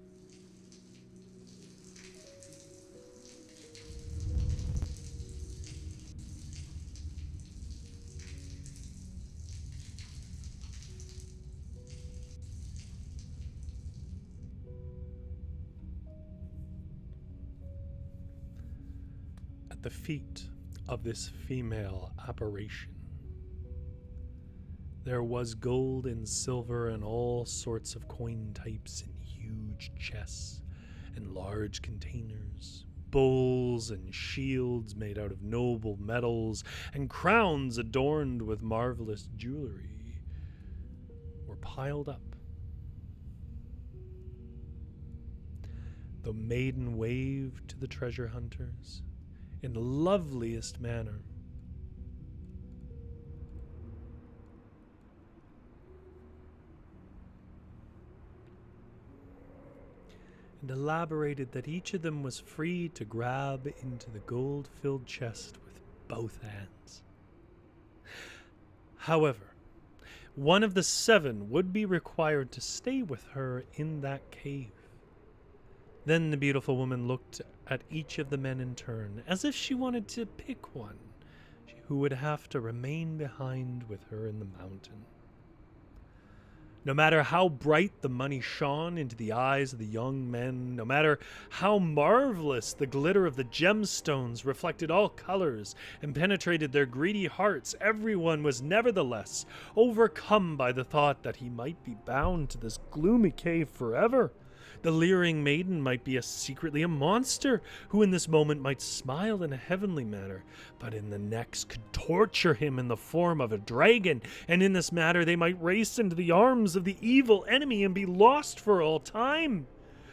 The feet of this female apparition there was gold and silver and all sorts of coin types in huge chests and large containers, bowls and shields made out of noble metals, and crowns adorned with marvelous jewelry were piled up. The maiden waved to the treasure hunters in the loveliest manner. And elaborated that each of them was free to grab into the gold-filled chest with both hands. However, one of the 7 would be required to stay with her in that cave. Then the beautiful woman looked at each of the men in turn, as if she wanted to pick one who would have to remain behind with her in the mountain. No matter how bright the money shone into the eyes of the young men, no matter how marvelous the glitter of the gemstones reflected all colors and penetrated their greedy hearts, everyone was nevertheless overcome by the thought that he might be bound to this gloomy cave forever. The leering maiden might be secretly a monster, who in this moment might smile in a heavenly manner, but in the next could torture him in the form of a dragon, and in this manner they might race into the arms of the evil enemy and be lost for all time.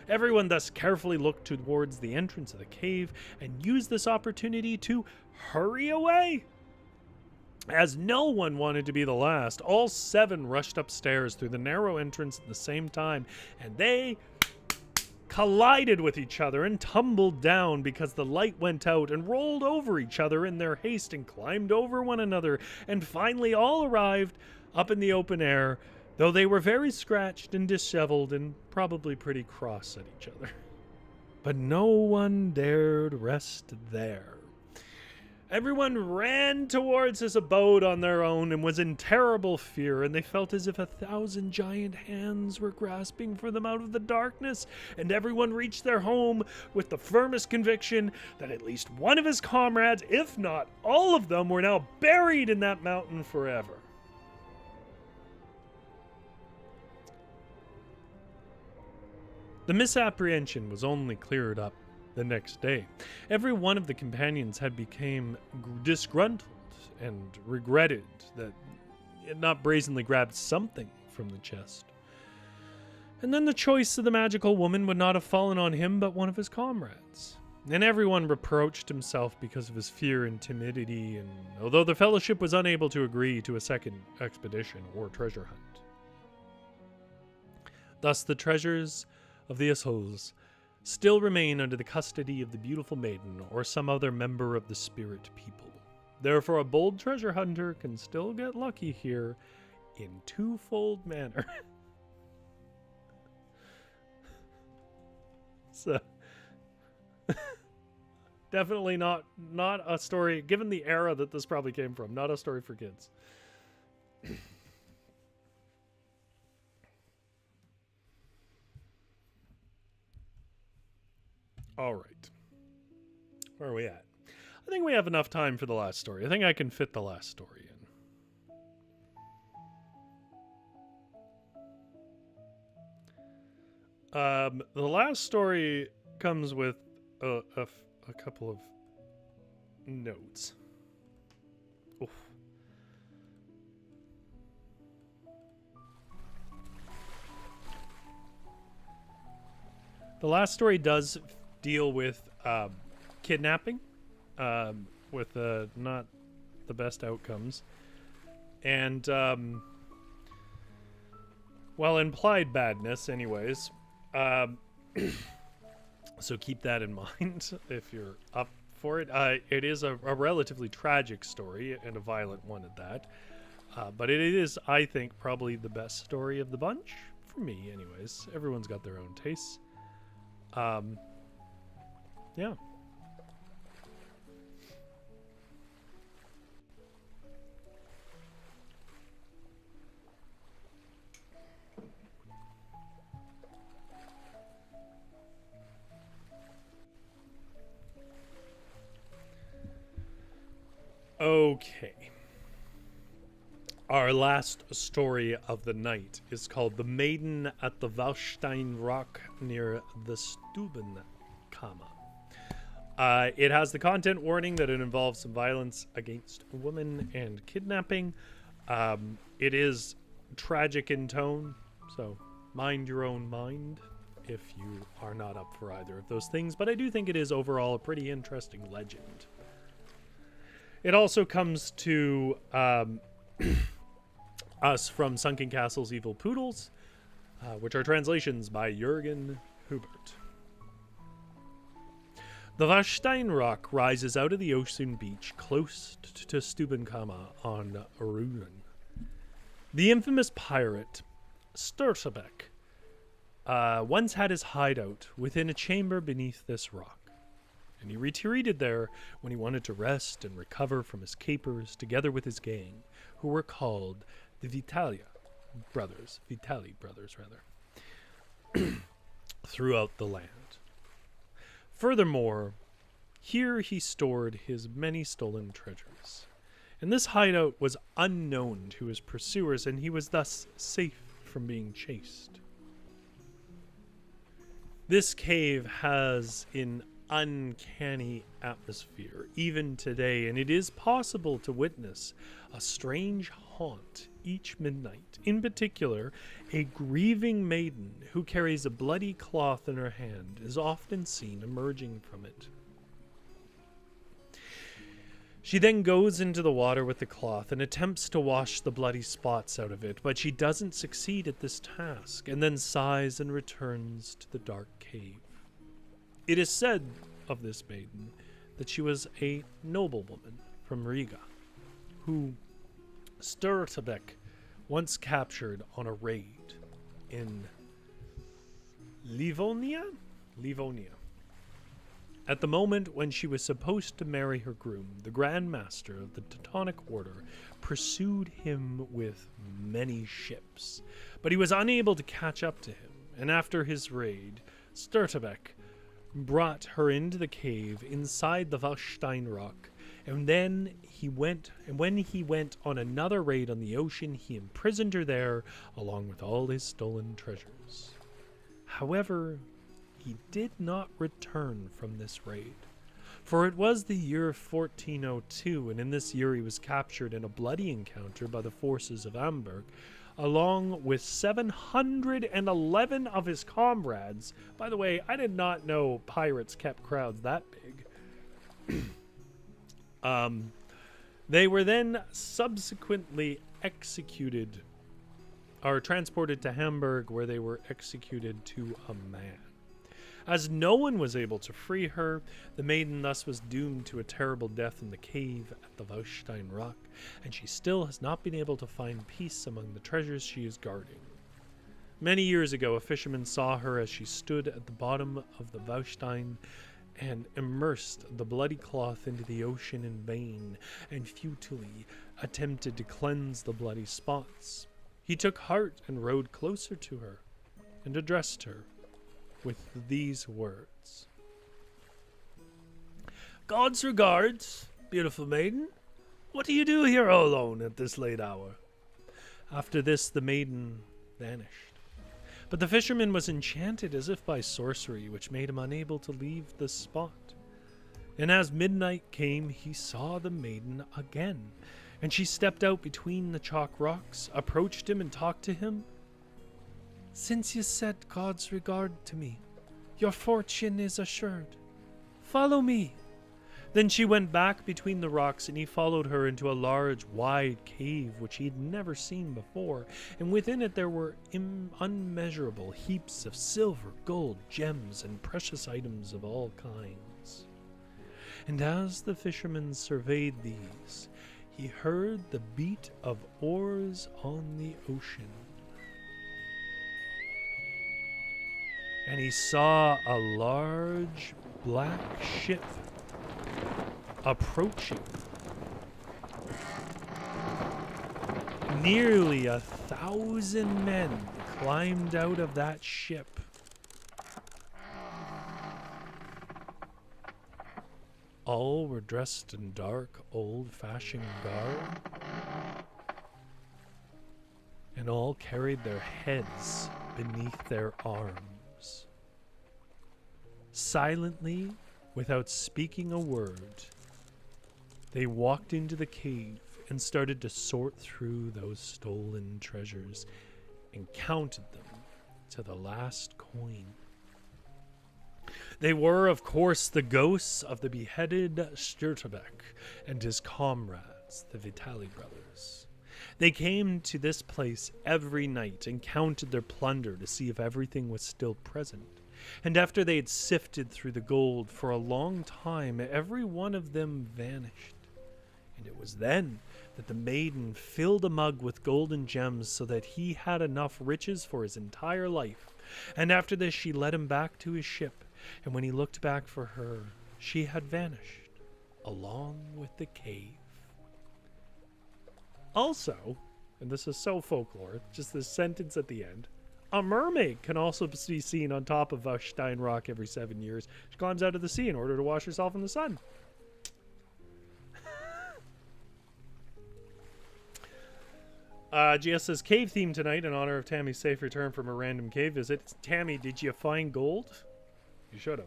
Everyone thus carefully looked towards the entrance of the cave and used this opportunity to hurry away. As no one wanted to be the last, all 7 rushed upstairs through the narrow entrance at the same time, and they collided with each other and tumbled down because the light went out, and rolled over each other in their haste and climbed over one another, and finally all arrived up in the open air, though they were very scratched and disheveled and probably pretty cross at each other. But no one dared rest there. Everyone ran towards his abode on their own and was in terrible fear, and they felt as if 1,000 giant hands were grasping for them out of the darkness, and everyone reached their home with the firmest conviction that at least one of his comrades, if not all of them, were now buried in that mountain forever. The misapprehension was only cleared up the next day. Every one of the companions had become disgruntled and regretted that he had not brazenly grabbed something from the chest. And then the choice of the magical woman would not have fallen on him but one of his comrades. And everyone reproached himself because of his fear and timidity, and although the fellowship was unable to agree to a second expedition or treasure hunt. Thus the treasures of the Isholz still remain under the custody of the beautiful maiden or some other member of the spirit people. Therefore a bold treasure hunter can still get lucky here in twofold manner. So definitely not a story, given the era that this probably came from, not a story for kids. All right. Where are we at? I think we have enough time for the last story. I think I can fit the last story in. The last story comes with a couple of notes. Oof. The last story does deal with kidnapping, with not the best outcomes, and well, implied badness anyways. So keep that in mind if you're up for it. It is a relatively tragic story, and a violent one at that. But it is, I think, probably the best story of the bunch. For me, anyways. Everyone's got their own tastes. Yeah. Okay. Our last story of the night is called The Maiden at the Waschstein Rock near the Stubbenkammer. It has the content warning that it involves some violence against women and kidnapping. It is tragic in tone, so mind your own mind if you are not up for either of those things. But I do think it is overall a pretty interesting legend. It also comes to us from Sunken Castle's Evil Poodles, which are translations by Jürgen Hubert. The Waschstein Rock rises out of the ocean beach close to Stubbenkammer on Rügen. The infamous pirate Sturtebek once had his hideout within a chamber beneath this rock, and he retreated there when he wanted to rest and recover from his capers together with his gang, who were called the Vitali brothers, throughout the land. Furthermore, here he stored his many stolen treasures, and this hideout was unknown to his pursuers, and he was thus safe from being chased. This cave has an uncanny atmosphere even today, and it is possible to witness a strange haunt each midnight. In particular, a grieving maiden who carries a bloody cloth in her hand is often seen emerging from it. She then goes into the water with the cloth and attempts to wash the bloody spots out of it, but she doesn't succeed at this task, and then sighs and returns to the dark cave. It is said of this maiden that she was a noblewoman from Riga, who Sturtebek once captured on a raid in Livonia. At the moment when she was supposed to marry her groom, the Grand Master of the Teutonic Order pursued him with many ships, but he was unable to catch up to him, and after his raid, Sturtebek brought her into the cave inside the Waschstein Rock, and when he went on another raid on the ocean, he imprisoned her there along with all his stolen treasures. However, he did not return from this raid. For it was the year 1402, and in this year he was captured in a bloody encounter by the forces of Amberg, along with 711 of his comrades. By the way, I did not know pirates kept crowds that big. They were then subsequently executed, or transported to Hamburg, where they were executed to a man. As no one was able to free her, the maiden thus was doomed to a terrible death in the cave at the Waschstein rock, and she still has not been able to find peace among the treasures she is guarding. Many years ago, a fisherman saw her as she stood at the bottom of the Waschstein and immersed the bloody cloth into the ocean in vain, and futilely attempted to cleanse the bloody spots. He took heart and rode closer to her and addressed her with these words. "God's regards, beautiful maiden. What do you do here all alone at this late hour?" After this, the maiden vanished. But the fisherman was enchanted as if by sorcery, which made him unable to leave the spot. And as midnight came, he saw the maiden again, and she stepped out between the chalk rocks, approached him, and talked to him. "Since you said God's regard to me, your fortune is assured. Follow me." Then she went back between the rocks, and he followed her into a large, wide cave which he had never seen before, and within it there were unmeasurable heaps of silver, gold, gems, and precious items of all kinds. And as the fisherman surveyed these, he heard the beat of oars on the ocean. And he saw a large black ship approaching. Nearly 1,000 men climbed out of that ship. All were dressed in dark, old-fashioned garb, and all carried their heads beneath their arms. Silently, without speaking a word, they walked into the cave and started to sort through those stolen treasures and counted them to the last coin. They were, of course, the ghosts of the beheaded Stubbenkammer and his comrades, the Vitali brothers. They came to this place every night and counted their plunder to see if everything was still present. And after they had sifted through the gold for a long time, every one of them vanished. And it was then that the maiden filled a mug with golden gems so that he had enough riches for his entire life. And after this, she led him back to his ship. And when he looked back for her, she had vanished, along with the cave. Also, and this is so folklore, just this sentence at the end, a mermaid can also be seen on top of Waschstein Rock every 7 years. She climbs out of the sea in order to wash herself in the sun. GS says, cave theme tonight in honor of Tammy's safe return from a random cave visit. Tammy, did you find gold? You should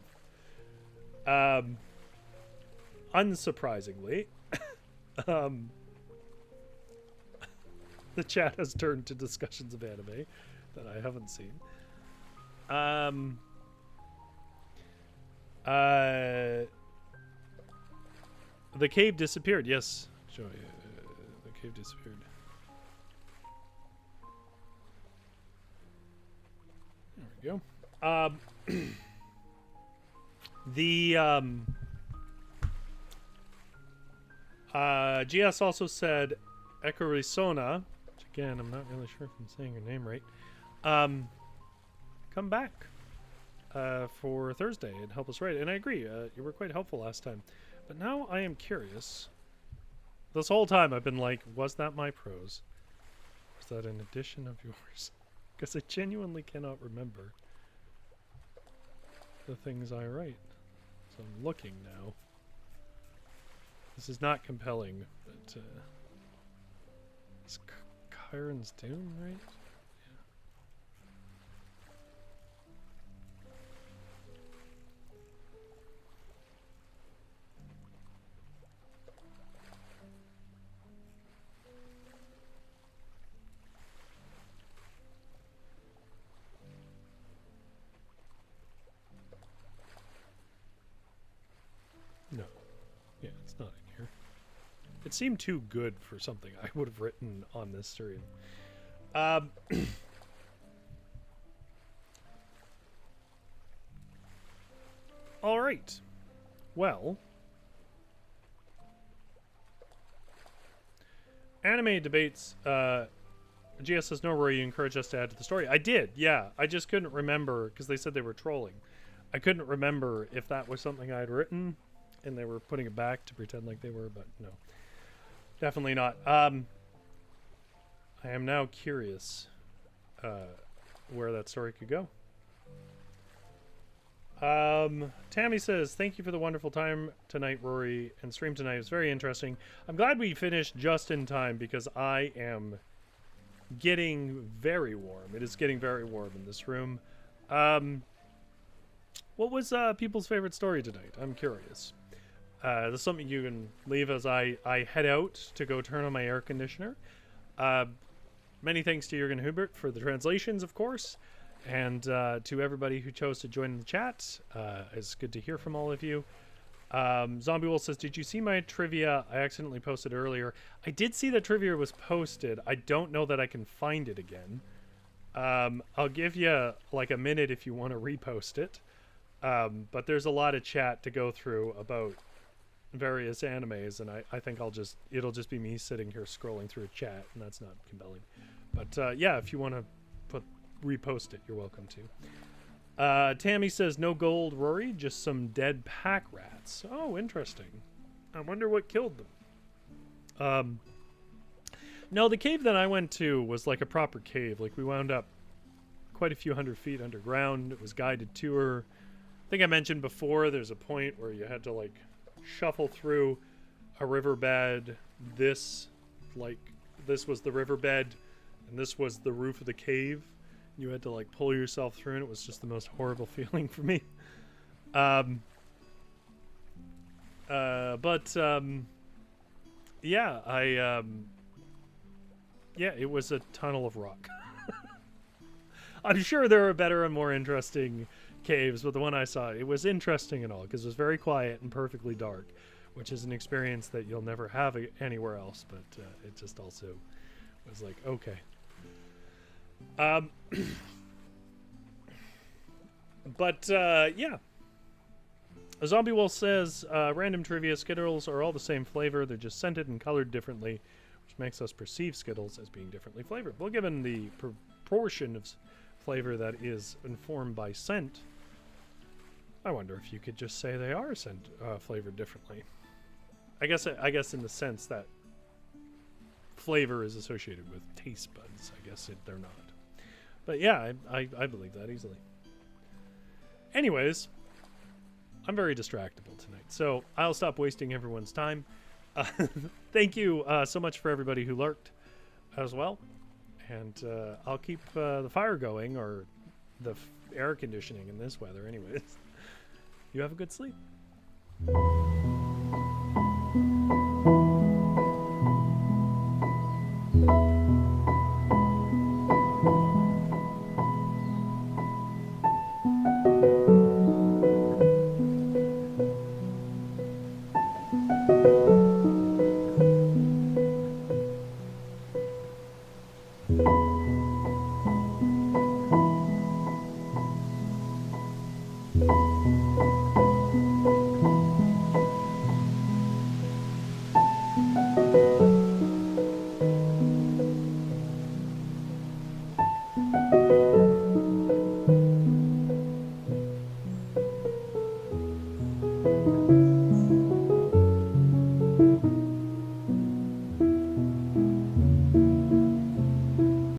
have. Unsurprisingly, the chat has turned to discussions of anime that I haven't seen. The cave disappeared. Yes, Joy. The cave disappeared. There we go. GS also said Ecorisona, which again, I'm not really sure if I'm saying your name right. Come back for Thursday and help us write. And I agree, you were quite helpful last time. But now I am curious. This whole time I've been like, was that my prose? Was that an addition of yours? Because I genuinely cannot remember the things I write. So I'm looking now. This is not compelling, but it's Kyron's Doom, right? It's not in here. It seemed too good for something I would have written on this stream. All right. Well, anime debates. GS says, no, Rory, you encouraged us to add to the story. I did, yeah. I just couldn't remember because they said they were trolling. I couldn't remember if that was something I had written and they were putting it back to pretend like they were, but no. Definitely not. I am now curious where that story could go. Tammy says, thank you for the wonderful time tonight, Rory, and stream tonight. It was very interesting. I'm glad we finished just in time because I am getting very warm. It is getting very warm in this room. What was people's favorite story tonight? I'm curious. There's something you can leave as I head out to go turn on my air conditioner. Many thanks to Jürgen Hubert for the translations, of course. And to everybody who chose to join in the chat. It's good to hear from all of you. Zombie Wolf says, did you see my trivia? I accidentally posted earlier. I did see that trivia was posted. I don't know that I can find it again. I'll give you like a minute if you want to repost it. But there's a lot of chat to go through about various animes, and I think it'll just be me sitting here scrolling through a chat, and that's not compelling. But yeah, if you want to repost it, you're welcome to. Tammy says, no gold, Rory, just some dead pack rats. Oh, interesting. I wonder what killed them. No, the cave that I went to was like a proper cave. Like, we wound up quite a few hundred feet underground. It was guided tour. I think I mentioned before, there's a point where you had to like shuffle through a riverbed. This was the riverbed, and this was the roof of the cave. You had to like pull yourself through, and it was just the most horrible feeling for me. Yeah, yeah, it was a tunnel of rock. I'm sure there are better and more interesting caves, but the one I saw, it was interesting and all because it was very quiet and perfectly dark, which is an experience that you'll never have anywhere else. But it just also was like, okay. Yeah. Zombie Wolf says, random trivia, Skittles are all the same flavor. They're just scented and colored differently, which makes us perceive Skittles as being differently flavored. Well, given the proportion of flavor that is informed by scent, I wonder if you could just say they are flavored differently. I guess in the sense that flavor is associated with taste buds. I guess they're not. But yeah, I believe that easily. Anyways, I'm very distractible tonight, so I'll stop wasting everyone's time. Thank you so much for everybody who lurked as well. And I'll keep the fire going, or the air conditioning in this weather anyways. You have a good sleep.